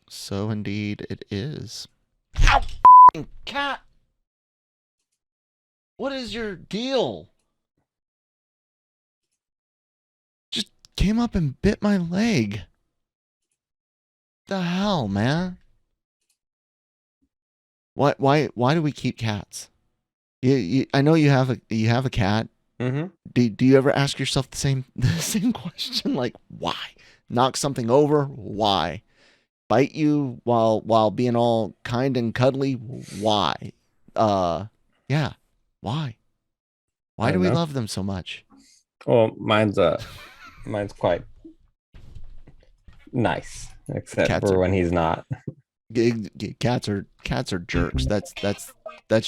So indeed it is. Ow! F***ing cat! What is your deal? Just came up and bit my leg. The hell, man? Why do we keep cats? I know you have a cat. Mm-hmm. Do you ever ask yourself the same the same question? Like, why? Knock something over? Why? Bite you while being all kind and cuddly? Why? Uh, yeah. Why? I Why do don't we know. love them so much? Well, mine's quite nice, except Cats for are when he's not. cats are jerks. That's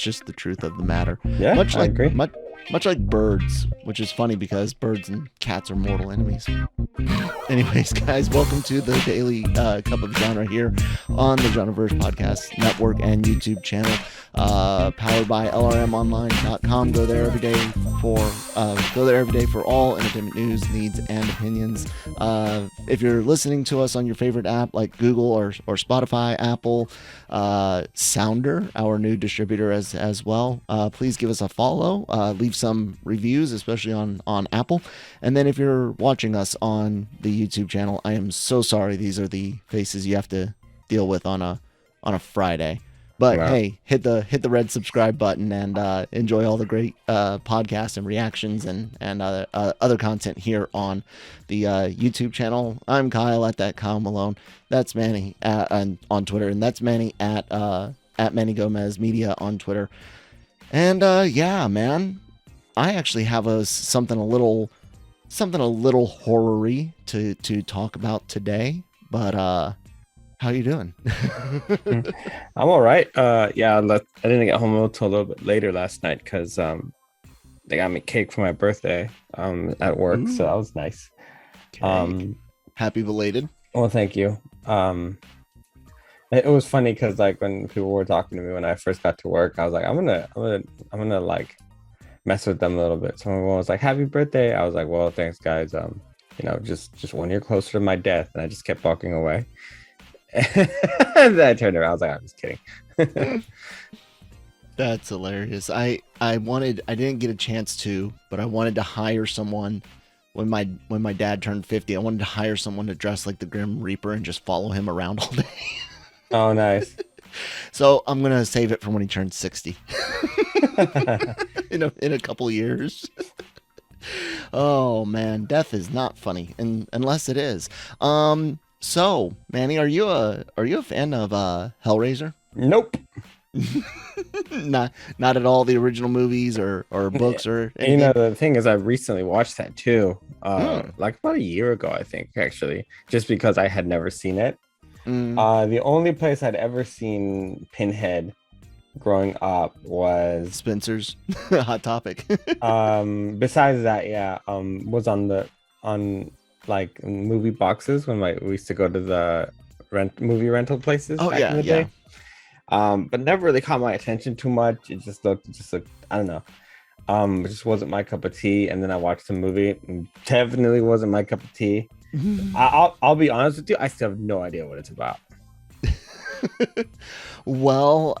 just the truth of the matter. Yeah, Much I like agree. much like birds, which is funny because birds and cats are mortal enemies. Anyways, guys, welcome to the Daily Cup of Genre here on the Genreverse Podcast Network and YouTube channel, powered by LRMonline.com. Go there every day for all entertainment news, needs, and opinions. If you're listening to us on your favorite app like Google or Spotify, Apple, Sounder, our new distributor as well, please give us a follow. Leave some reviews, especially on Apple. And then if you're watching us on the YouTube channel, I am so sorry. These are the faces you have to deal with on a Friday. But Well, hey, hit the red subscribe button and enjoy all the great podcasts and reactions and other content here on the YouTube channel. I'm Kyle at that Kyle Malone. That's Manny on Twitter, and that's Manny at Manny Gomez Media on Twitter. And yeah, man, I actually have something a little horror-y to talk about today. But how you doing? I'm all right. Yeah, I didn't get home until a little bit later last night because they got me cake for my birthday at work, so that Ooh, was nice. cake. Um, Happy belated. well, thank you. It was funny because like when people were talking to me when I first got to work, I was like, I'm gonna like mess with them a little bit. So everyone was like, "Happy birthday!" I was like, "Well, thanks, guys. Just 1 year closer to my death," and I just kept walking away. And then I turned around. I was like, "I'm just kidding." That's hilarious. I didn't get a chance to, but I wanted to hire someone when my dad turned 50. I wanted to hire someone to dress like the Grim Reaper and just follow him around all day. Oh, nice. So I'm gonna save it for when he turns 60 in a couple years. Oh man, death is not funny, unless it is. So Manny, are you a fan of Hellraiser? Nope. Not at all the original movies or books or anything. The thing is, I recently watched that too. Hmm. Like about a year ago, I think, actually, just because I had never seen it. Mm. The only place I'd ever seen Pinhead growing up was Spencer's hot topic. besides that, yeah, was on like movie boxes when we used to go to the movie rental places Oh back in yeah, the yeah. day. But never really caught my attention too much. It just looked I don't know. It just wasn't my cup of tea. And then I watched the movie, and definitely wasn't my cup of tea. I'll be honest with you, I still have no idea what it's about. Well,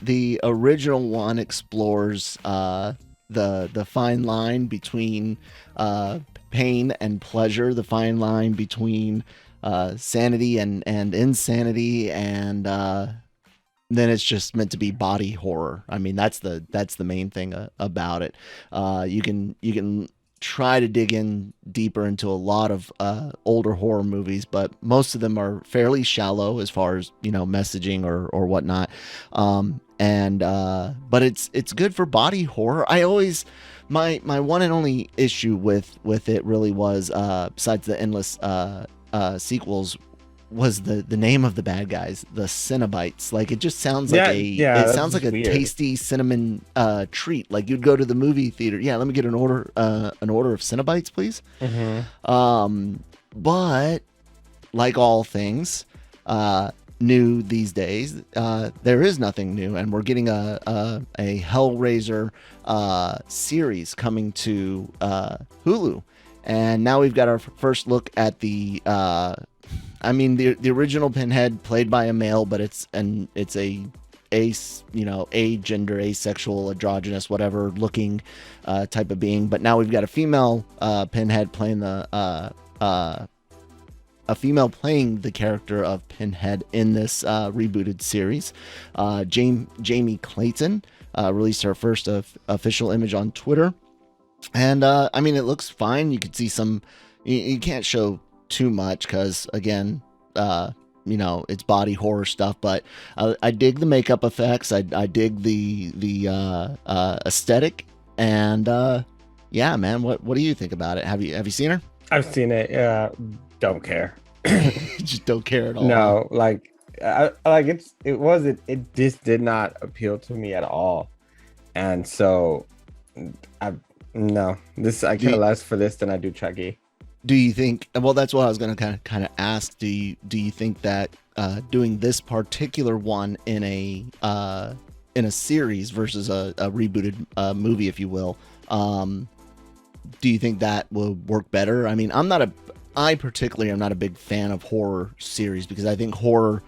the original one explores the fine line between pain and pleasure, the fine line between sanity and insanity, and then it's just meant to be body horror. I mean, that's the main thing about it. You can try to dig in deeper into a lot of older horror movies, but most of them are fairly shallow as far as messaging or whatnot. And but it's good for body horror. I always my one and only issue with it really was besides the endless sequels was the name of the bad guys, the Cinnabites. Like it just sounds like Yeah, yeah, it that's sounds like just a weird. tasty cinnamon treat. Like you'd go to the movie theater. Yeah, let me get an order of Cinnabites, please. Hmm. But like all things new these days, there is nothing new, and we're getting a Hellraiser series coming to Hulu, and now we've got our first look at the I mean, the original Pinhead played by a male, but it's a gender, asexual, androgynous, whatever looking type of being. But now we've got a female Pinhead playing a female playing the character of Pinhead in this rebooted series. Jamie Clayton released her first official image on Twitter. And I mean, it looks fine. You could see some, you can't show too much because, again, it's body horror stuff. But I dig the makeup effects. I dig the aesthetic. And yeah, man, what do you think about it? Have you seen her? I've seen it. Don't care. Just don't care at all. No, like it just did not appeal to me at all. And so I care less for this than I do Chucky. Do you think, well, that's what I was going to kind of ask. Do you think that doing this particular one in a series versus a rebooted movie, if you will, do you think that will work better? I mean, I particularly am not a big fan of horror series because I think horror,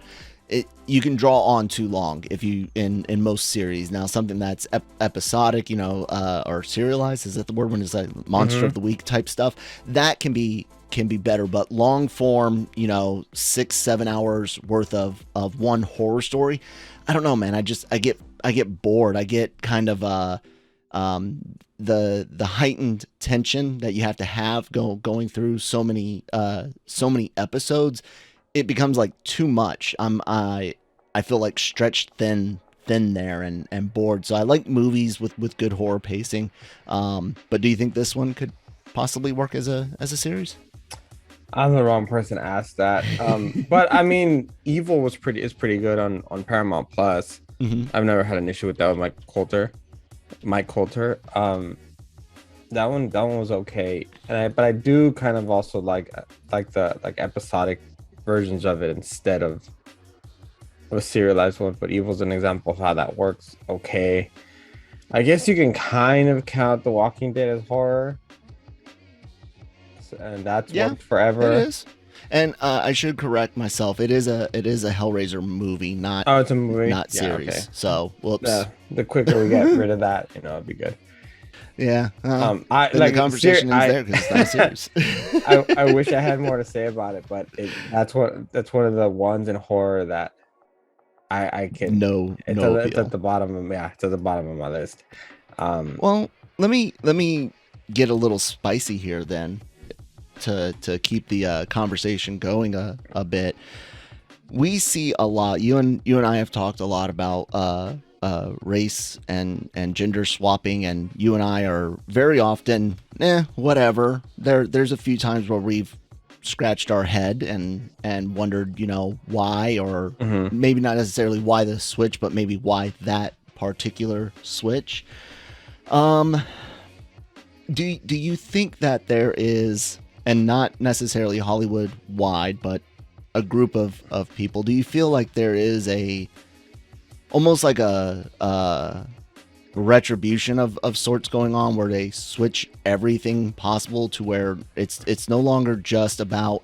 you can draw on too long if you in most series. Now, something that's episodic, or serialized, is that the word, when it's like monster of the week type stuff, that can be better. But long form, 6-7 hours worth of one horror story, I don't know, man. I get bored. I get kind of the heightened tension that you have to have going through so many episodes. It becomes like too much. I feel like stretched thin there and bored. So I like movies with good horror pacing. But do you think this one could possibly work as a series? I'm the wrong person to ask that. But I mean, Evil is pretty good on Paramount Plus. Mm-hmm. I've never had an issue with that with Mike Coulter. That one was okay. But I do kind of also like the episodic versions of it instead of a serialized one. But Evil's an example of how that works. Okay, I guess you can kind of count The Walking Dead as horror, and that's worked forever. It is. And I should correct myself. It is a Hellraiser movie, not it's a movie, not series. Okay. So whoops. The quicker we get rid of that, it'd be good. Yeah. The conversation is there because it's not serious. I wish I had more to say about it, but that's one of the ones in horror that I can. It's at the bottom of it's at the bottom of my list. Well, let me get a little spicy here then, to keep the conversation going a bit. We see a lot. You and I have talked a lot about race and gender swapping, and you and I are very often whatever. There's a few times where we've scratched our head and wondered why, or maybe not necessarily why the switch, but maybe why that particular switch. Do you think that there is, and not necessarily Hollywood wide, but a group of people, do you feel like there is almost like a retribution of sorts going on, where they switch everything possible to where it's no longer just about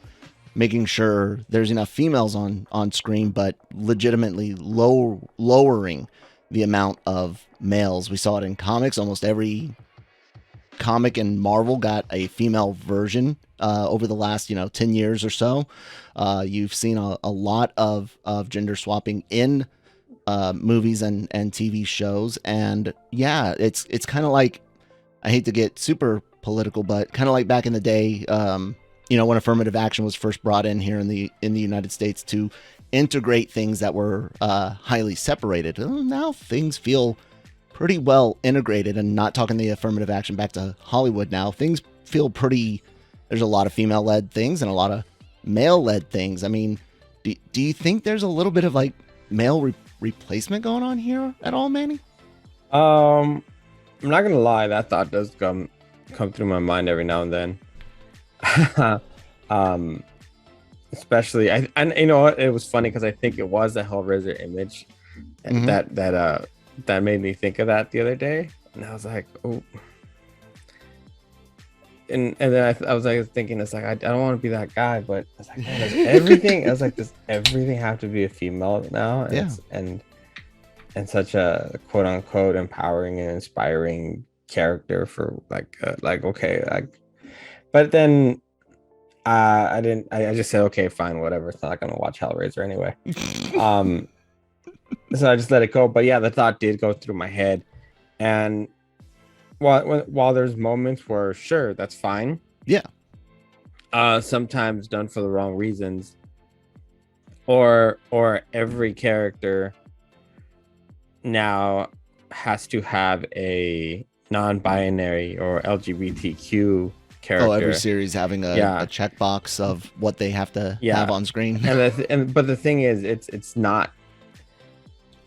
making sure there's enough females on screen, but legitimately lowering the amount of males? We saw it in comics. Almost every comic in Marvel got a female version over the last 10 years or so. You've seen a lot of gender swapping in movies and TV shows, and it's kind of like, I hate to get super political, but kind of like back in the day, when affirmative action was first brought in here in the United States to integrate things that were highly separated. Now things feel pretty well integrated, and not talking the affirmative action back to Hollywood. Now things feel pretty. There's a lot of female-led things and a lot of male-led things. I mean, do you think there's a little bit of like male replacement going on here at all, Manny? I'm not gonna lie, that thought does come through my mind every now and then. Especially, and you know what? It was funny because I think it was a Hellraiser image that made me think of that the other day, and I was like, oh. and then I was like thinking, it's like I don't want to be that guy, but I was like, man, does everything? I was like, does everything have to be a female now? And Yeah. and such a quote unquote empowering and inspiring character for like okay, like, but then I didn't. I just said, okay, fine, whatever. It's not like I'm gonna watch Hellraiser anyway. So I just let it go. But yeah, the thought did go through my head, and while there's moments where sure, that's fine. Yeah. Sometimes done for the wrong reasons, or every character now has to have a non-binary or LGBTQ character. Oh, every series having a checkbox of what they have to have on screen. But the thing is, it's not.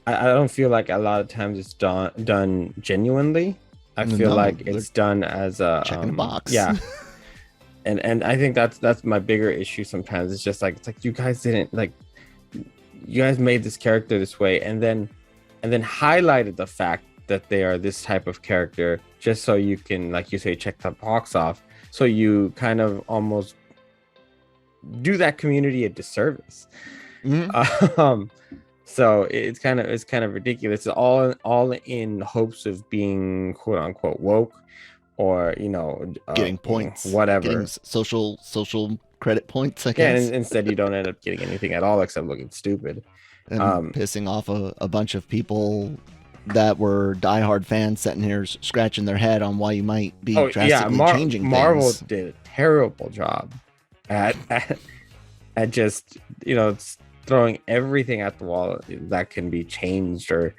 I don't feel like a lot of times it's done genuinely. I feel like it's done as a checking a box. Yeah. And I think that's my bigger issue sometimes. It's just like, it's like you guys didn't like, you guys made this character this way and then highlighted the fact that they are this type of character just so you can, like you say, check the box off. So you kind of almost do that community a disservice. Mm-hmm. So it's kind of ridiculous. It's all in hopes of being quote unquote woke, or getting points, whatever, getting social credit points. I guess. Yeah, and instead you don't end up getting anything at all except looking stupid and pissing off a bunch of people that were diehard fans sitting here scratching their head on why you might be drastically changing things. Marvel did a terrible job at just throwing everything at the wall that can be changed or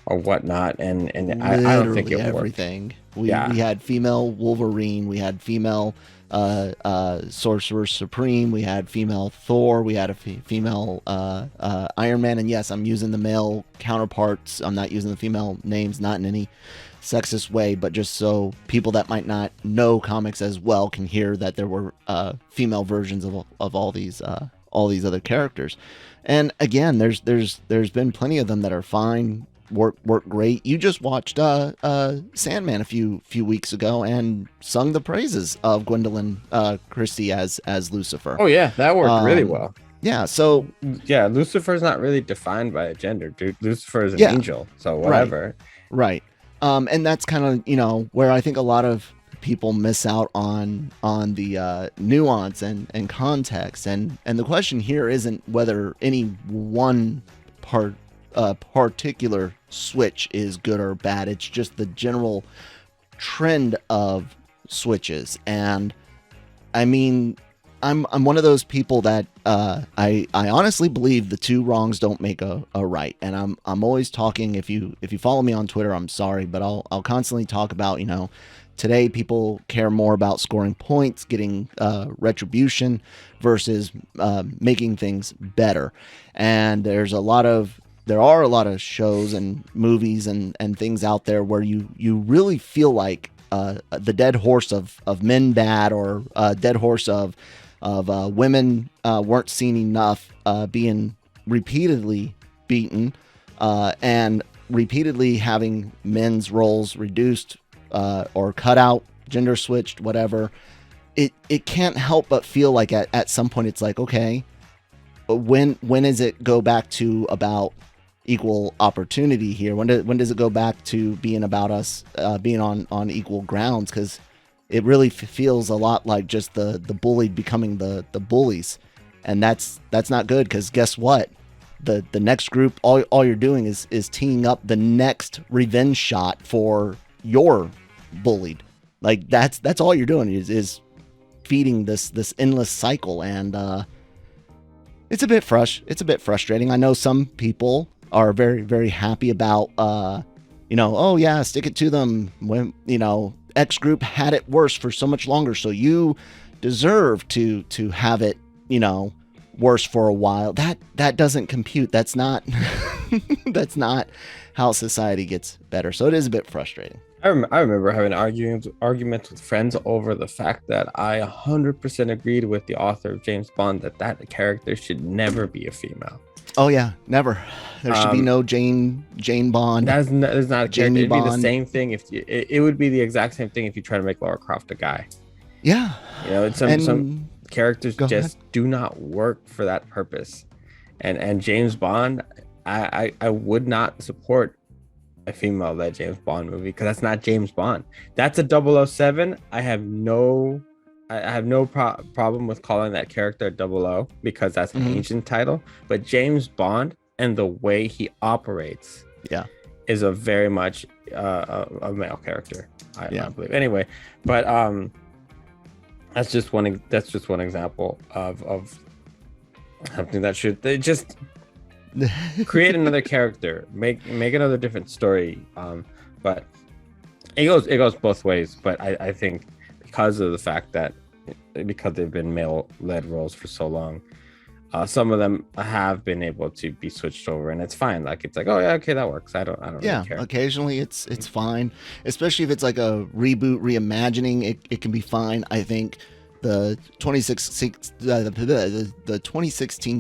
whatnot, and I don't think it everything worked. We had female Wolverine, we had female Sorcerer Supreme, we had female Thor, we had a female Iron Man, and yes, I'm using the male counterparts, I'm not using the female names, not in any sexist way, but just so people that might not know comics as well can hear that there were female versions of all these other characters. And again, there's been plenty of them that are fine, work great. You just watched Sandman a few weeks ago and sung the praises of Gwendolyn Christie as Lucifer. Oh yeah, that worked really well. Yeah, so yeah, Lucifer's not really defined by a gender, dude. Lucifer is an angel, so whatever. Right. And that's kind of where I think a lot of people miss out on the nuance and context, and the question here isn't whether any one particular switch is good or bad. It's just the general trend of switches. And I mean, I'm one of those people that I honestly believe the two wrongs don't make a right. And I'm always talking, if you follow me on Twitter, I'm sorry, but I'll constantly talk about, today people care more about scoring points, getting retribution versus making things better. And there are a lot of shows and movies and things out there where you really feel like the dead horse of men bad, or dead horse of women weren't seen enough, being repeatedly beaten and repeatedly having men's roles reduced or cut out, gender switched, whatever. It can't help but feel like at some point it's like, okay, when does it go back to about equal opportunity here? When does it go back to being about us being on equal grounds? Because it really feels a lot like just the bullied becoming the bullies, and that's not good. Because guess what? The next group, all you're doing is teeing up the next revenge shot for your bullied. Like that's all you're doing is feeding this endless cycle, and it's a bit frustrating. I know some people are very, very happy about oh yeah, stick it to them when X group had it worse for so much longer, so you deserve to have it worse for a while. That doesn't compute. That's not that's not how society gets better. So it is a bit frustrating. I remember having arguments with friends over the fact that I 100% agreed with the author of James Bond that character should never be a female. Oh yeah, never. There should be no Jane Bond. That's not a character. It'd be the same thing if it would be the exact same thing if you try to make Lara Croft a guy. Yeah. You know, some And characters go ahead. just do not work for that purpose. And James Bond, I would not support a female-led James Bond movie because that's not James Bond. That's a 007. I have no problem with calling that character 00 because that's an ancient title. But James Bond and the way he operates, Yeah. is a very much a male character. I believe. Anyway, but that's just one example of something that should they just create another character, make another different story. But it goes both ways. But I think because of the fact that because they've been male-led roles for so long, some of them have been able to be switched over, and it's fine. Like it's like, oh yeah, okay, that works. I don't really care. Occasionally it's fine, especially if it's like a reboot, reimagining. It can be fine. I think the 2016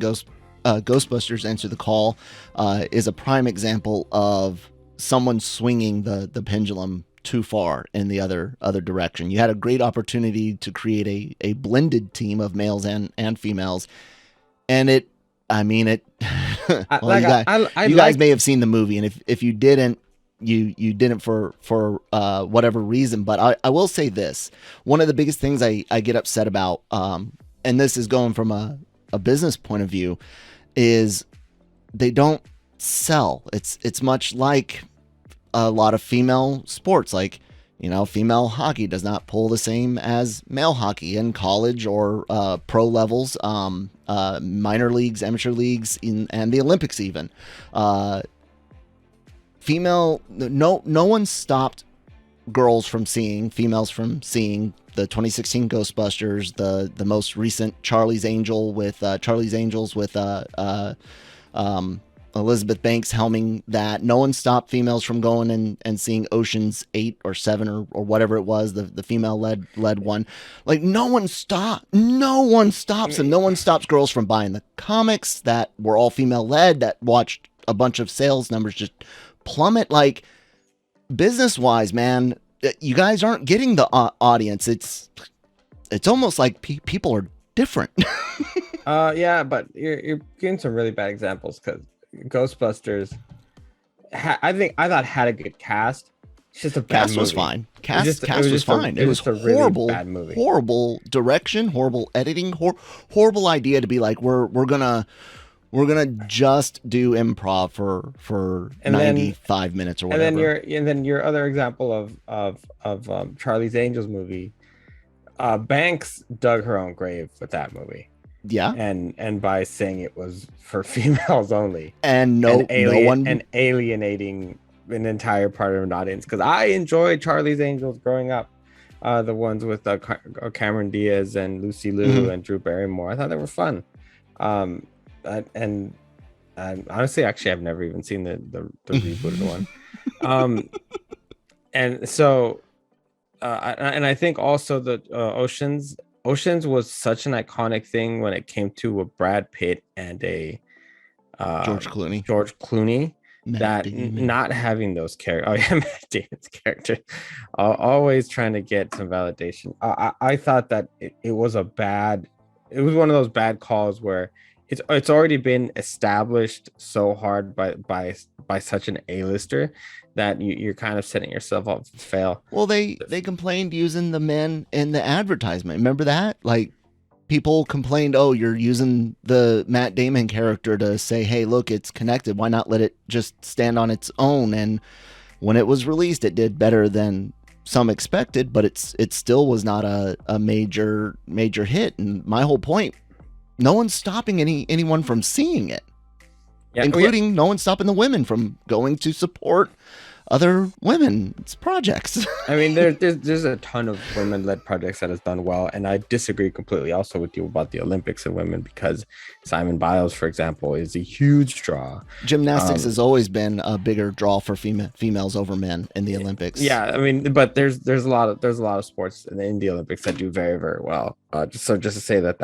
Ghostbusters Answer the Call is a prime example of someone swinging the pendulum too far in the other direction. You had a great opportunity to create a blended team of males and females, and you guys may have seen the movie, and if you didn't, you didn't for whatever reason. But I will say this: one of the biggest things I get upset about, and this is going from a business point of view, is they don't sell. It's much like a lot of female sports, like, you know, female hockey does not pull the same as male hockey in college or pro levels, minor leagues, amateur leagues, and the Olympics even. No one stopped females from seeing the 2016 Ghostbusters, the most recent Charlie's Angels with Elizabeth Banks helming that. No one stopped females from going and seeing Ocean's 8 or 7 or whatever it was, the female led one. Like no one stops, and no one stops girls from buying the comics that were all female led, that watched a bunch of sales numbers just plummet. Like, business wise, man, you guys aren't getting the audience. It's almost like people are different. Yeah, but you're getting some really bad examples, because Ghostbusters, I thought had a good cast. It's just a bad Cast movie. Was fine. Cast It was fine. It was a horrible, really bad movie. Horrible direction, horrible editing, horrible idea to be like, we're gonna just do improv for 95 minutes or whatever. And then your other example of Charlie's Angels movie, Banks dug her own grave with that movie. Yeah, and by saying it was for females only, and no one alienating an entire part of an audience. Because I enjoyed Charlie's Angels growing up, the ones with Cameron Diaz and Lucy Liu and Drew Barrymore. I thought they were fun. And honestly, actually, I've never even seen the rebooted one. And so, and I think also that Oceans was such an iconic thing when it came to a Brad Pitt and a George Clooney. Not having those characters. Oh yeah, Matt Damon's character, always trying to get some validation. I thought that it was it was one of those bad calls where it's already been established so hard by such an A-lister that you're kind of setting yourself up to fail. Well, they complained using the men in the advertisement. Remember that? Like, people complained, oh, you're using the Matt Damon character to say, hey, look, it's connected. Why not let it just stand on its own? And when it was released, it did better than some expected, but it still was not a major hit. And my whole point, no one's stopping anyone from seeing it, including no one's stopping the women from going to support other women's projects. I mean, there's a ton of women-led projects that has done well, and I disagree completely also with you about the Olympics and women, because Simon Biles, for example, is a huge draw. Gymnastics has always been a bigger draw for females over men in the Olympics. Yeah, I mean, but there's a lot of sports in the Olympics that do very, very well. Just to say that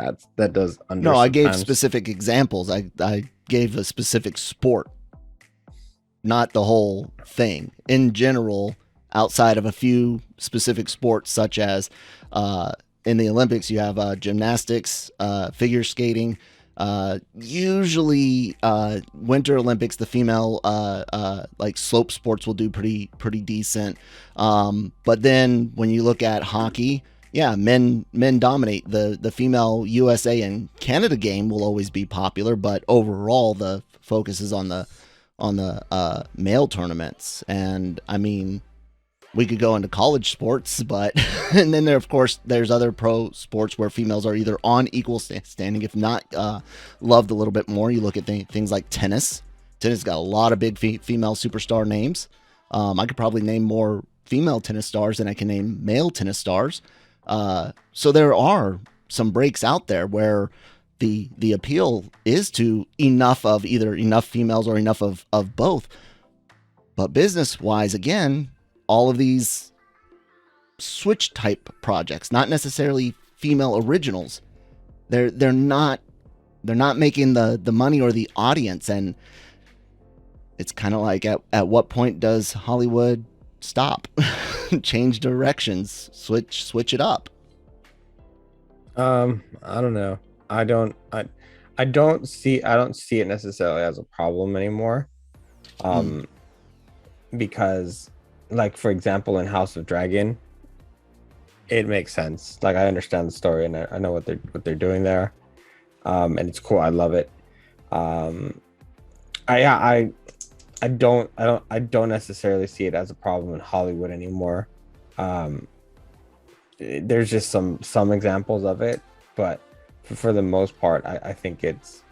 does under. No, I gave specific examples. I gave a specific sport, not the whole thing. In general, outside of a few specific sports such as in the Olympics, you have gymnastics, figure skating. Usually, Winter Olympics, the female like slope sports will do pretty decent. But then when you look at hockey, yeah, men dominate. The female USA and Canada game will always be popular, but overall the focus is on the male tournaments. And I mean, we could go into college sports, but and then of course there's other pro sports where females are either on equal standing, if not loved a little bit more. You look at things like tennis. Tennis got a lot of big female superstar names. I could probably name more female tennis stars than I can name male tennis stars. So there are some breaks out there where the appeal is to either enough females or enough of both. But business wise, again, all of these Switch type projects, not necessarily female originals, they're not making the money or the audience. And it's kind of like, at what point does Hollywood stop, change directions, switch it up? I don't know. I don't see it necessarily as a problem anymore. Because, like, for example, in House of Dragon, it makes sense. Like, I understand the story and I know what they're doing there. And it's cool. I love it. I don't necessarily see it as a problem in Hollywood anymore. There's just some examples of it, but for the most part, I think it's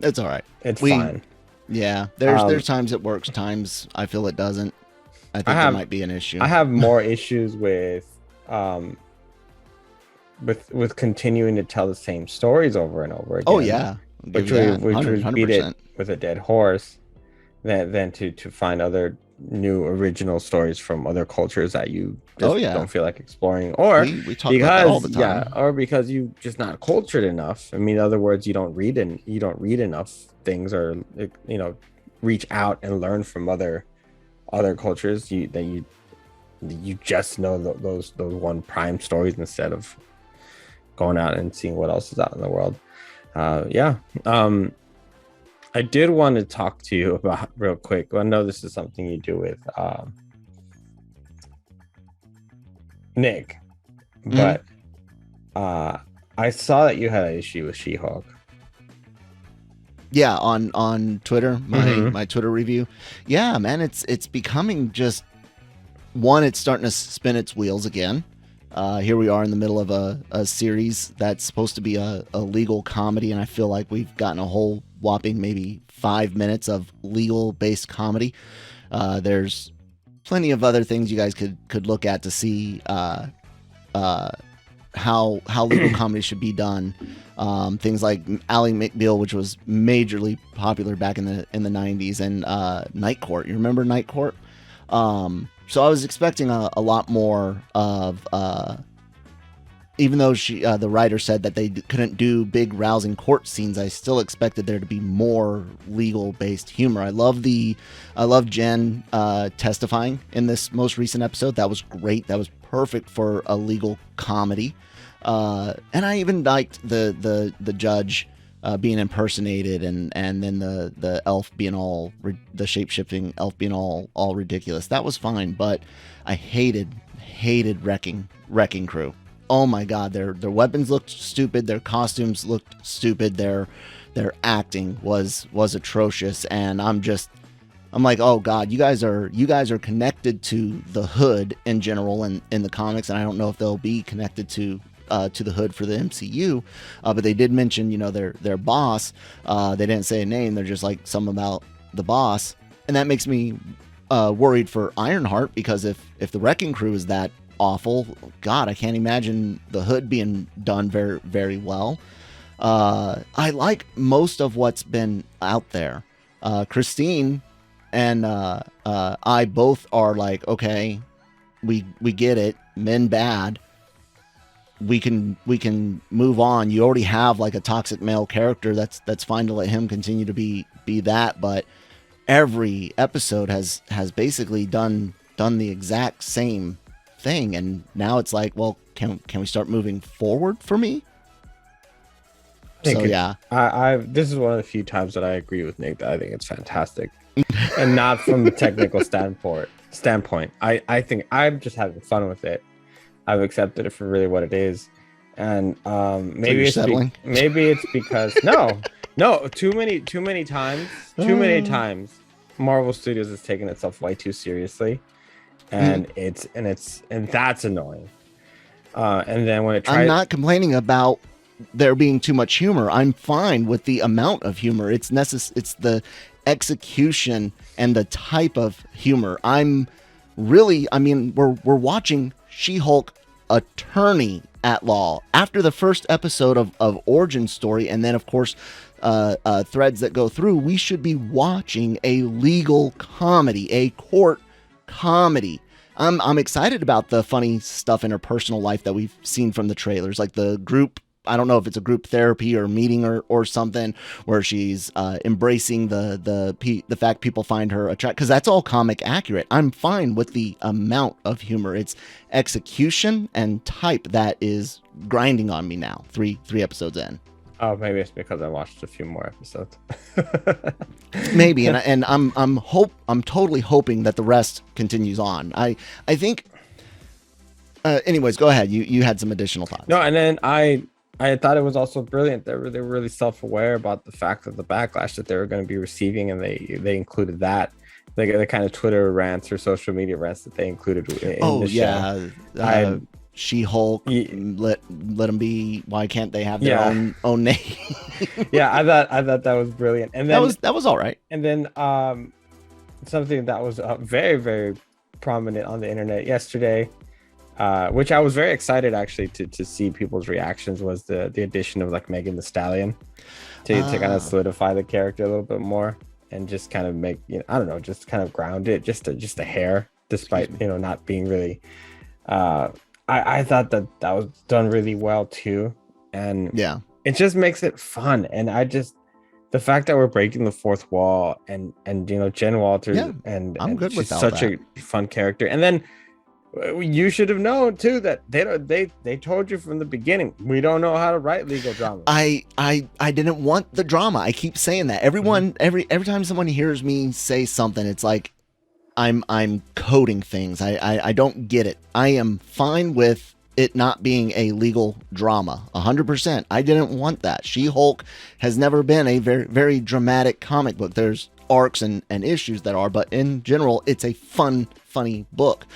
it's all right. It's fine. Yeah, there's times it works, times I feel it doesn't. I think there might be an issue. I have more issues with continuing to tell the same stories over and over again. Oh yeah, which would beat it with a dead horse, than to find other new original stories from other cultures that you just don't feel like exploring, or we talk about that all the time. Yeah, or because you just not cultured enough. I mean, in other words, you don't read enough things, or reach out and learn from other cultures. You just know those one prime stories instead of going out and seeing what else is out in the world. I did want to talk to you about real quick. I know this is something you do with Nick, but I saw that you had an issue with She-Hulk. Yeah, on Twitter, my Twitter review. Yeah, man, it's becoming just one. It's starting to spin its wheels again. Here we are in the middle of a series that's supposed to be a legal comedy, and I feel like we've gotten a whole whopping maybe 5 minutes of legal-based comedy. There's plenty of other things you guys could look at to see how legal comedy should be done. Things like Ally McBeal, which was majorly popular back in the 90s, and Night Court. You remember Night Court? So I was expecting a lot more of, even though the writer said that they couldn't do big rousing court scenes, I still expected there to be more legal based humor. I love Jen testifying in this most recent episode. That was great. That was perfect for a legal comedy. And I even liked the judge being impersonated, and then the elf being the shape-shifting elf being all ridiculous. That was fine, but I hated Wrecking Crew. Oh my god, their weapons looked stupid, their costumes looked stupid, their acting was atrocious, and I'm like, oh god, you guys are connected to the Hood in general in the comics, and I don't know if they'll be connected to the Hood for the MCU, but they did mention, their boss. They didn't say a name. They're just like something about the boss, and that makes me worried for Ironheart, because if the Wrecking Crew is that awful, god, I can't imagine the Hood being done very, very well. I like most of what's been out there. Christine and I both are like, okay, we get it, men bad. We can move on. You already have like a toxic male character. That's fine to let him continue to be that. But every episode has basically done the exact same thing, and now it's like, well, can we start moving forward for me? So yeah, I this is one of the few times that I agree with Nick that I think it's fantastic, and not from a technical standpoint. I think I'm just having fun with it. I've accepted it for really what it is, and maybe maybe it's because no, too many times Marvel Studios has taken itself way too seriously, and that's annoying. And then when it tries, I'm not complaining about there being too much humor. I'm fine with the amount of humor. It's the execution and the type of humor. We're watching She-Hulk attorney at law after the first episode of Origin Story, and then of course threads that go through. We should be watching a legal comedy, a court comedy. I'm excited about the funny stuff in her personal life that we've seen from the trailers, like the group. I don't know if it's a group therapy or meeting or something, where she's embracing the fact people find her attractive, because that's all comic accurate. I'm fine with the amount of humor. It's execution and type that is grinding on me now. Three episodes in. Oh, maybe it's because I watched a few more episodes. Maybe, and I'm totally hoping that the rest continues on. I think. Anyways, go ahead. You had some additional thoughts. No, and then I thought it was also brilliant. They were really self-aware about the fact of the backlash that they were going to be receiving, and they included that. The kind of Twitter rants or social media rants that they included in the show. She-Hulk, let them be. Why can't they have their own name? Yeah, I thought that was brilliant, and then that was all right. And then something that was very, very prominent on the internet yesterday, which I was very excited actually to see people's reactions, was the addition of like Megan Thee Stallion to kind of solidify the character a little bit more, and just kind of make, I don't know, just kind of ground it just a hair, despite not being really. I thought that was done really well too, and yeah, it just makes it fun. And the fact that we're breaking the fourth wall, and Jen Walters, and I'm good with she's such a fun character. And then you should have known too that they told you from the beginning, we don't know how to write legal drama. I didn't want the drama. I keep saying that. Everyone, every time someone hears me say something, it's like I'm coding things. I don't get it. I am fine with it not being a legal drama, 100%. I didn't want that. She-Hulk has never been a very, very dramatic comic book. There's arcs and issues that are, but in general, it's a funny book.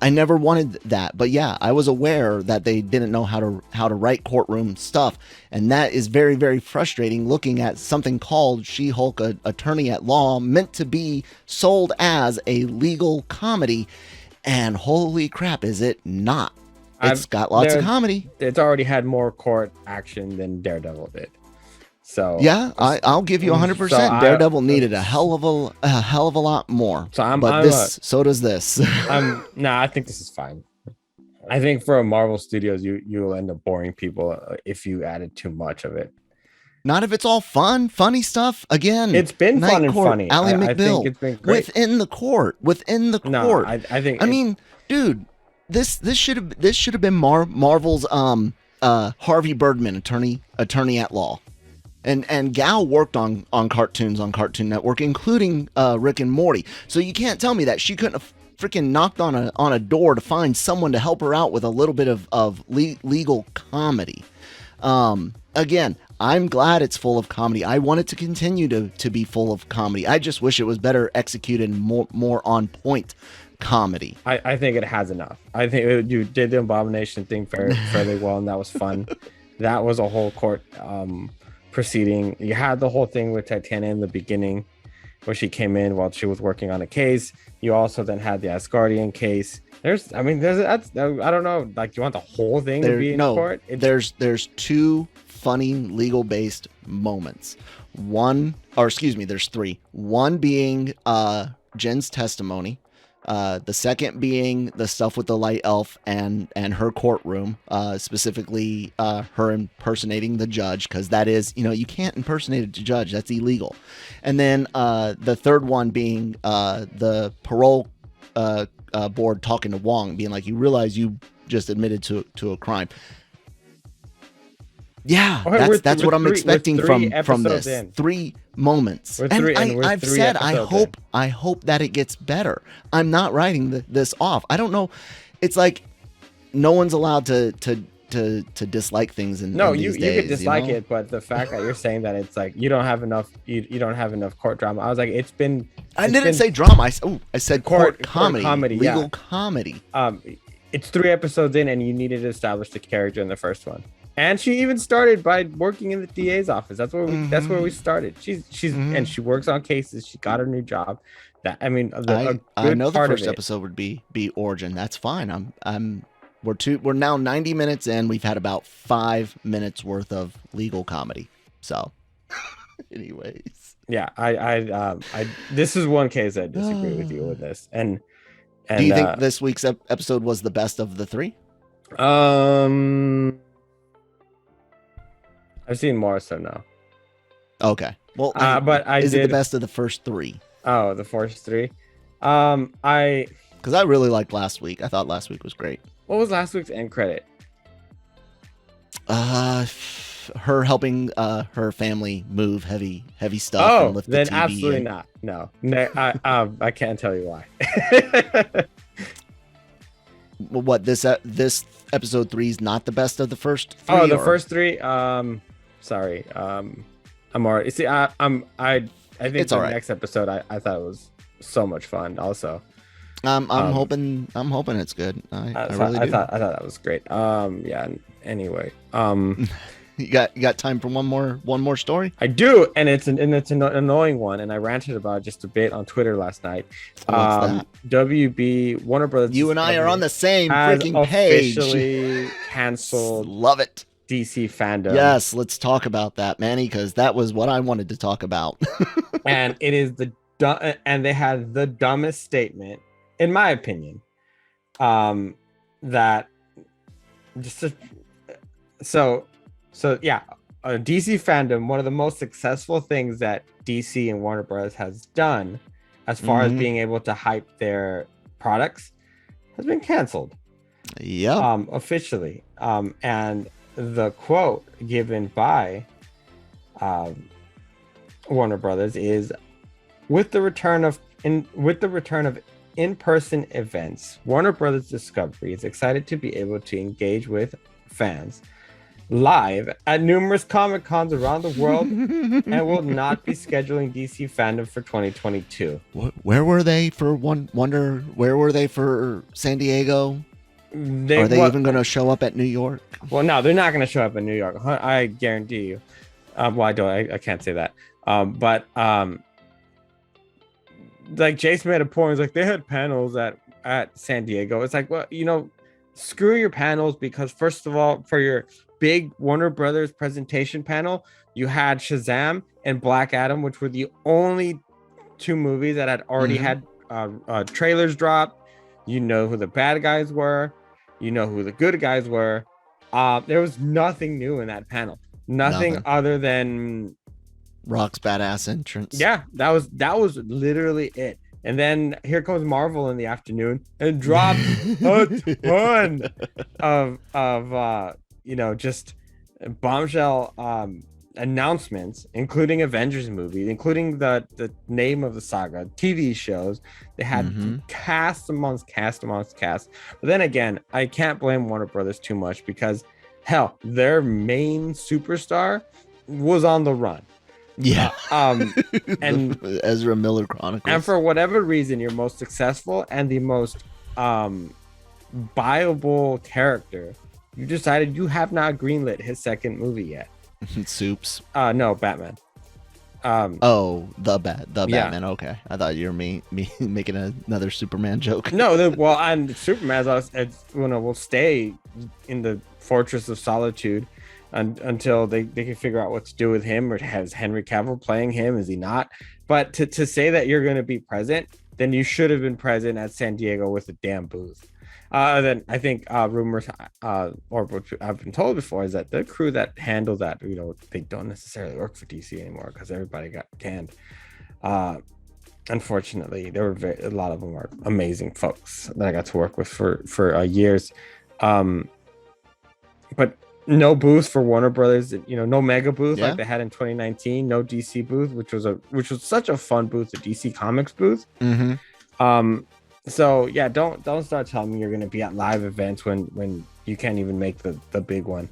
I never wanted that, but yeah, I was aware that they didn't know how to write courtroom stuff, and that is very, very frustrating. Looking at something called She-Hulk, Attorney at Law, meant to be sold as a legal comedy, and holy crap, is it not? It's got lots of comedy. It's already had more court action than Daredevil did. So yeah, I'll give you 100%. So Daredevil needed a hell of a lot more. So so does this. I think this is fine. I think for Marvel Studios, you'll end up boring people if you added too much of it. Not if it's all funny stuff. Again, it's been fun and funny. Ally McBeal, I think it's been great. Within the court. No, I think. I mean, dude, this should have been Marvel's Harvey Birdman, attorney at law. And Gal worked on cartoons on Cartoon Network, including Rick and Morty. So you can't tell me that she couldn't have freaking knocked on a door to find someone to help her out with a little bit of legal comedy. Again, I'm glad it's full of comedy. I want it to continue to be full of comedy. I just wish it was better executed, more on point comedy. I think it has enough. I think you did the Abomination thing fairly well, and that was fun. That was a whole court proceeding. You had the whole thing with Titania in the beginning, where she came in while she was working on a case. You also then had the Asgardian case. I don't know. Like, you want the whole thing to be in court? There's two funny legal based moments. There's three. One being Jen's testimony. The second being the stuff with the light elf and her courtroom, specifically her impersonating the judge, because that is, you can't impersonate a judge. That's illegal. And then the third one being the parole board talking to Wong, being like, "You realize you just admitted to a crime." Yeah, that's what I'm expecting from this. In. 3 moments, and I've said I hope that it gets better. I'm not writing this off. I don't know. It's like no one's allowed to dislike things in you could dislike it, but the fact that you're saying that it's like you don't have enough court drama. I was like, I didn't say drama. I said court comedy, legal comedy. It's 3 episodes in, and you needed to establish the character in the first one. And she even started by working in the DA's office. That's where we started. She's and she works on cases. She got her new job. I know the first episode would be origin. That's fine. We're now 90 minutes in. We've had about 5 minutes worth of legal comedy. So, anyways, yeah, I this is one case I disagree with you with this. And do you think this week's episode was the best of the 3? I've seen more, so no. Okay. Well, but is it the best of the first 3? Oh, the first 3. Because I really liked last week. I thought last week was great. What was last week's end credit? Her helping her family move heavy stuff. And lift then the TV absolutely not. No, I can't tell you why. What this episode 3 is not the best of the first 3? Oh, the first 3. Sorry. I'm already. See, I think it's the next episode. I thought it was so much fun. Also, I'm hoping it's good. I really do. I thought that was great. Yeah. Anyway, you got time for one more story? I do, and it's an annoying one, and I ranted about it just a bit on Twitter last night. What's that? WB Warner Brothers. You and I are on the same freaking page. Officially canceled. Love it. DC Fandome. Yes, let's talk about that, Manny, because that was what I wanted to talk about. And it is and they had the dumbest statement, in my opinion, that just so yeah, DC Fandome, one of the most successful things that DC and Warner Bros. Has done as far as being able to hype their products has been canceled. Yeah. Officially. And the quote given by Warner Brothers is, with the return of in-person events, Warner Brothers Discovery is excited to be able to engage with fans live at numerous Comic Cons around the world and will not be scheduling DC Fandome for 2022. Where were they for Wonder? Where were they for San Diego? Are they even going to show up at New York? Well, no, they're not going to show up in New York. I guarantee you. Well, I can't say that. But like Jace made a point. He's like, they had panels at San Diego. It's like, well, screw your panels, because first of all, for your big Warner Brothers presentation panel, you had Shazam and Black Adam, which were the only 2 movies that had already had trailers dropped. You know who the bad guys were. You know who the good guys were. There was nothing new in that panel. Nothing other than Rock's badass entrance. Yeah, that was literally it. And then here comes Marvel in the afternoon and dropped a ton of just bombshell announcements, including Avengers movies, including the name of the saga, TV shows. They had cast amongst cast. But then again, I can't blame Warner Brothers too much, because hell, their main superstar was on the run. Yeah. And Ezra Miller Chronicles. And for whatever reason, your most successful and the most viable character, you decided you have not greenlit his second movie yet. Soups. No, Batman. The Batman. Okay, I thought you were me making another Superman joke. No, and Superman will stay in the Fortress of Solitude until they can figure out what to do with him. Or has Henry Cavill playing him? Is he not? But to say that you're going to be present, then you should have been present at San Diego with a damn booth. Then I think rumors, or what I've been told before, is that the crew that handled that, they don't necessarily work for DC anymore because everybody got canned. unfortunately, there were a lot of them are amazing folks that I got to work with for years. Um, but no booth for Warner Brothers, no mega booth like Yeah. they had in 2019, no DC booth, which was such a fun booth, the DC Comics booth. Mm-hmm. Um, so yeah, don't start telling me you're gonna be at live events when you can't even make the big one.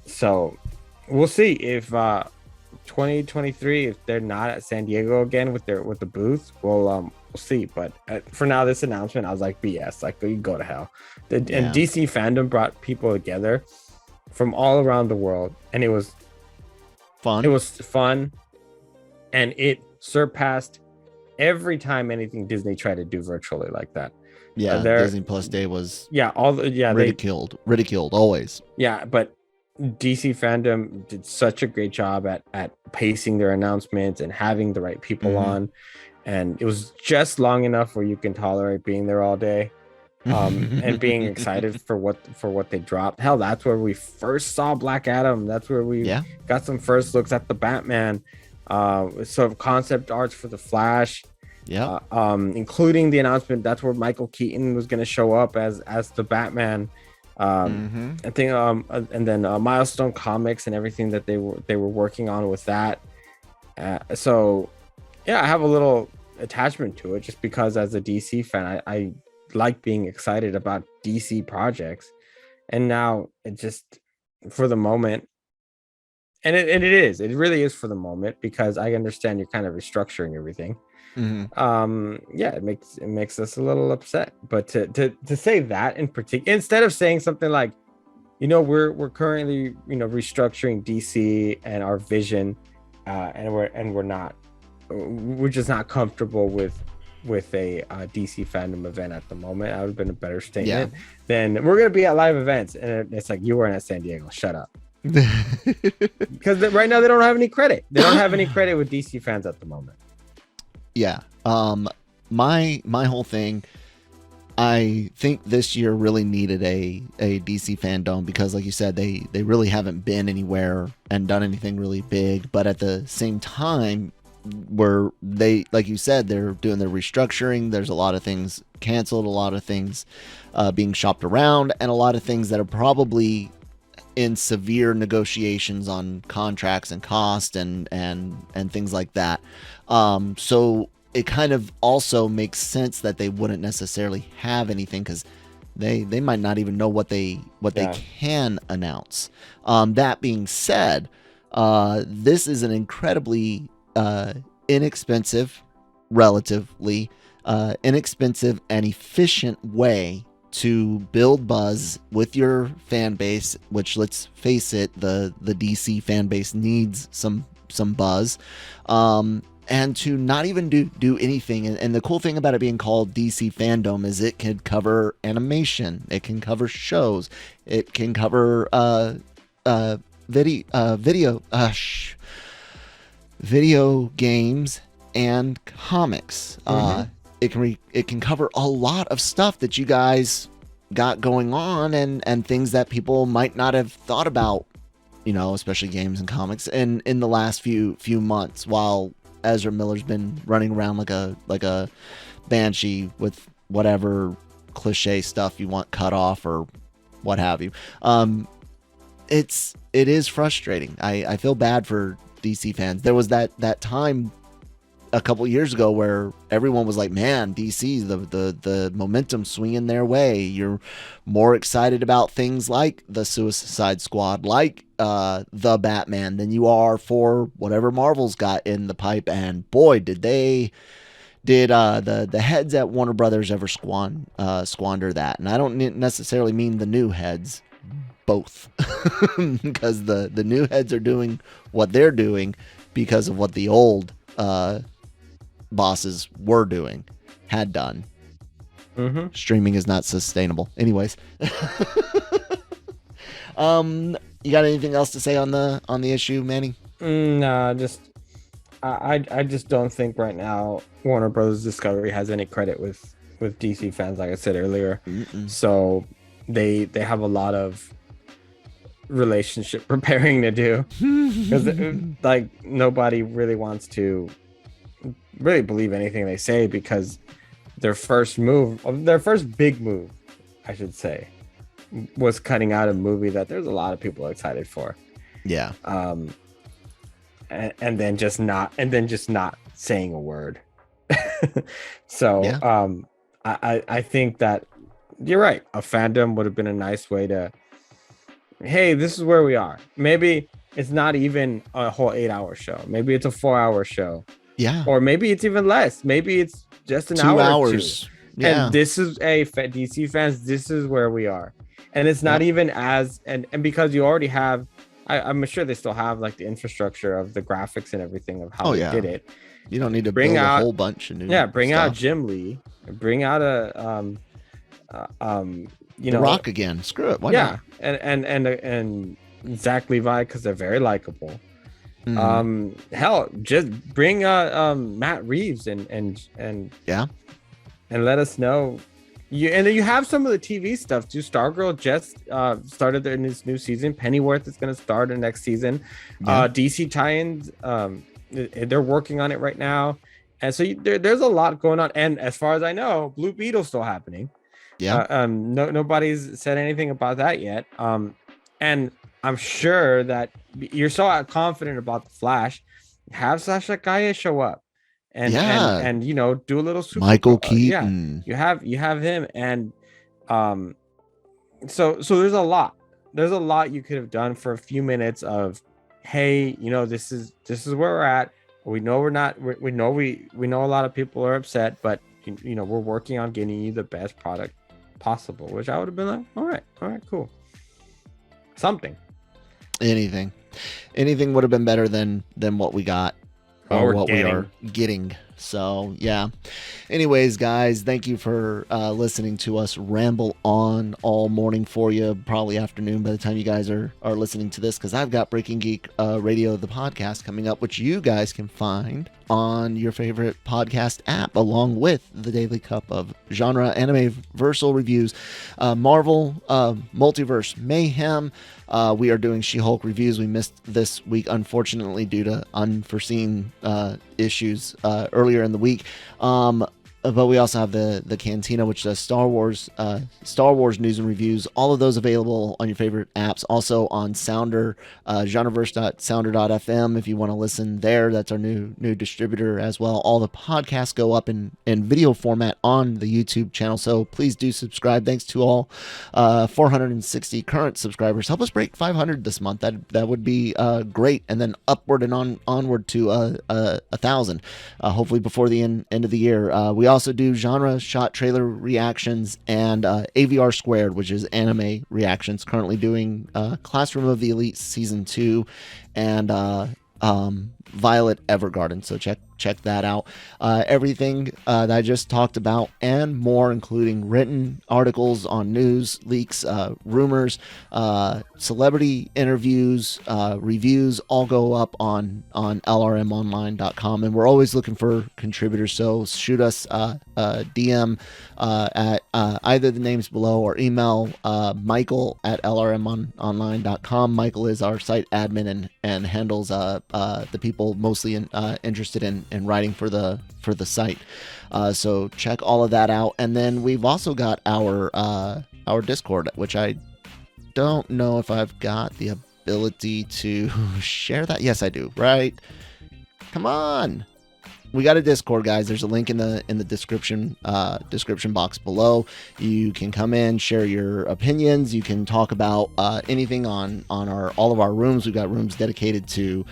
So we'll see if 2023, if they're not at San Diego again with the booth, we'll see. But for now, this announcement, I was like, BS, like you go to hell. And Yeah. DC Fandome brought people together from all around the world, and it was Fun. fun, and it surpassed every time anything Disney tried to do virtually like that. Yeah. There, Disney Plus Day was ridiculed always. Yeah, but DC Fandom did such a great job at pacing their announcements and having the right people on, and it was just long enough where you can tolerate being there all day, and being excited for what they dropped. Hell, that's where we first saw Black Adam. That's where we got some first looks at the Batman, sort of concept arts for the Flash. Yeah. Including the announcement that's where Michael Keaton was going to show up as the Batman. I think and then Milestone Comics and everything that they were working on with that. So yeah, I have a little attachment to it just because as a DC fan, I like being excited about DC projects, and now it just for the moment, and it really is for the moment, because I understand you're kind of restructuring everything. Yeah, it makes us a little upset, but to say that in particular, instead of saying something like, we're currently restructuring DC and our vision, and we're just not comfortable with a DC Fandom event at the moment. That would have been a better statement than we're gonna be at live events, and it's like, you weren't at San Diego, shut up. Because right now they don't have any credit. They don't have any credit with DC fans at the moment. Yeah. My whole thing, I think this year really needed a DC Fandome, because like you said, they really haven't been anywhere and done anything really big, but at the same time, where they, like you said, they're doing their restructuring. There's a lot of things canceled, a lot of things being shopped around, and a lot of things that are probably in severe negotiations on contracts and cost and things like that. So it kind of also makes sense that they wouldn't necessarily have anything, because they might not even know what they can announce. That being said, this is an incredibly inexpensive, relatively inexpensive and efficient way to build buzz with your fan base, which, let's face it, the DC fan base needs some buzz, and to not even do anything. And the cool thing about it being called DC Fandome is it can cover animation, it can cover shows, it can cover video games and comics. It can cover a lot of stuff that you guys got going on, and things that people might not have thought about, especially games and comics in the last few months, while Ezra Miller's been running around like a banshee with whatever cliche stuff you want cut off or what have you. It is frustrating. I feel bad for DC fans. There was that time a couple years ago where everyone was like, man, DC, the momentum swinging their way. You're more excited about things like the Suicide Squad, like the Batman, than you are for whatever Marvel's got in the pipe. And boy, did the heads at Warner Brothers ever squander that. And I don't necessarily mean the new heads, both, because the new heads are doing what they're doing because of what the old bosses had done. Streaming is not sustainable. Anyways, you got anything else to say on the issue, Manny? No, I just don't think right now Warner Brothers Discovery has any credit with DC fans, like I said earlier. So they have a lot of relationship repairing to do, because like nobody really wants to really believe anything they say, because their first big move, I should say, was cutting out a movie that there's a lot of people excited for. Yeah. And then just not saying a word. So Yeah. I think that you're right. A fandom would have been a nice way to, hey, this is where we are. Maybe it's not even a whole 8-hour show. Maybe it's a 4-hour show. Yeah. Or maybe it's even less. Maybe it's just an 2 hour hours. or two. Yeah. And this is DC fans. This is where we are. And it's not even as, and because you already have, I'm sure they still have like the infrastructure of the graphics and everything of how they did it. You don't need to bring build out a whole bunch of new bring stuff. out Jim Lee, bring out The Rock again. Screw it. Why not? And Zach Levi, because they're very likable. Mm-hmm. Hell, just bring Matt Reeves and let us know. And then you have some of the TV stuff too. Stargirl just started in this new season. Pennyworth is going to start in next season. DC tie-ins, they're working on it right now, and so there's a lot going on. And as far as I know, Blue Beetle's still happening. Nobody's said anything about that yet. And I'm sure that you're so confident about the Flash. Have Sasha Calle show up. And you know, do a little super Michael Keaton. You have him, and so there's a lot you could have done for a few minutes of, hey, you know, this is where we're at. We know we know a lot of people are upset, but you know, we're working on getting you the best product possible, which I would have been like, all right, cool. Anything would have been better than what we got. Or what we are getting. So yeah. Anyways, guys, thank you for listening to us ramble on all morning for you, probably afternoon by the time you guys are listening to this, because I've got Breaking Geek Radio, the podcast, coming up, which you guys can find on your favorite podcast app, along with the Daily Cup of Genre Anime Versal Reviews, Marvel Multiverse Mayhem. We are doing She-Hulk reviews. We missed this week, unfortunately, due to unforeseen issues earlier in the week. But we also have the Cantina, which does Star Wars news and reviews. All of those available on your favorite apps. Also on Sounder, genreverse.sounder.fm if you want to listen there. That's our new distributor as well. All the podcasts go up in video format on the YouTube channel, so please do subscribe. Thanks to all 460 current subscribers. Help us break 500 this month. That would be great, and then upward and onward to 1,000. Hopefully before the end of the year. We also do genre shot trailer reactions and AVR Squared, which is anime reactions. Currently doing Classroom of the Elite Season 2 and Violet Evergarden. So check that out. Everything that I just talked about and more, including written articles on news, leaks, rumors, celebrity interviews, reviews, all go up on lrmonline.com. And we're always looking for contributors, so shoot us a DM at either the names below or email Michael at lrmonline.com. Michael is our site admin and handles the people mostly interested in writing for the site. So check all of that out. And then we've also got our Discord, which I don't know if I've got the ability to share that. Yes, I do. Right? Come on. We got a Discord, guys. There's a link in the description box below. You can come in, share your opinions. You can talk about anything on all of our rooms. We've got rooms dedicated to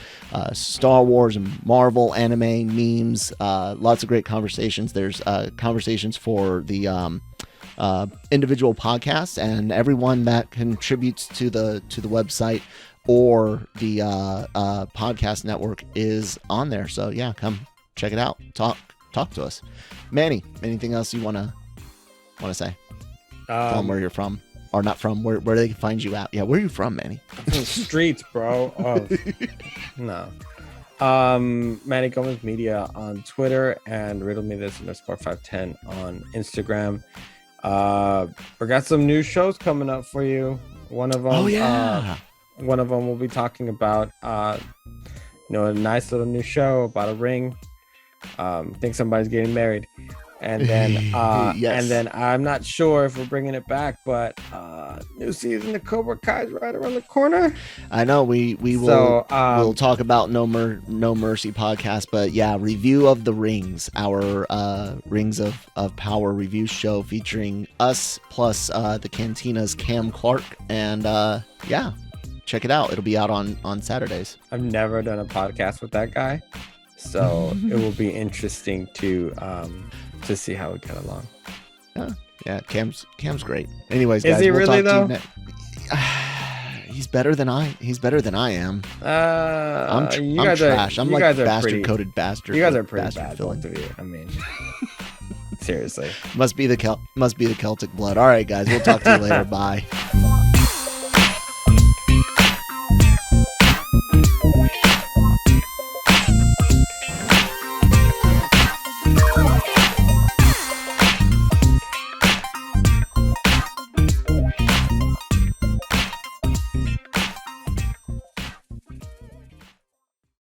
Star Wars and Marvel, anime, memes. Lots of great conversations. There's conversations for the individual podcasts and everyone that contributes to the website or the podcast network is on there. So yeah, come check it out. Talk to us. Manny, anything else you want to say? Tell them where you're from, or not from, where they can find you at. Yeah, where are you from, Manny? From the streets, bro. No. Manny Gomez Media on Twitter and Riddle Me This _510 on Instagram. We got some new shows coming up for you. One of them. Oh yeah. One of them we'll be talking about. A nice little new show about a ring. think somebody's getting married. And then Yes. and then I'm not sure if we're bringing it back, but new season of Cobra Kai is right around the corner. I know we will So, we'll talk about No Mercy podcast, but yeah, review of the Rings, our Rings of Power review show featuring us plus the Cantina's Cam Clark, and yeah, check it out. It'll be out on Saturdays. I've never done a podcast with that guy, so it will be interesting to see how we get along. Yeah, Cam's great. Anyways, guys, Is he we'll really talk though? to you He's better than I am. I'm trash. I'm like bastard coated bastard. You guys are pretty bastard bad, filling. both of you. I mean, seriously. Must be the Celtic blood. All right, guys, we'll talk to you later. Bye.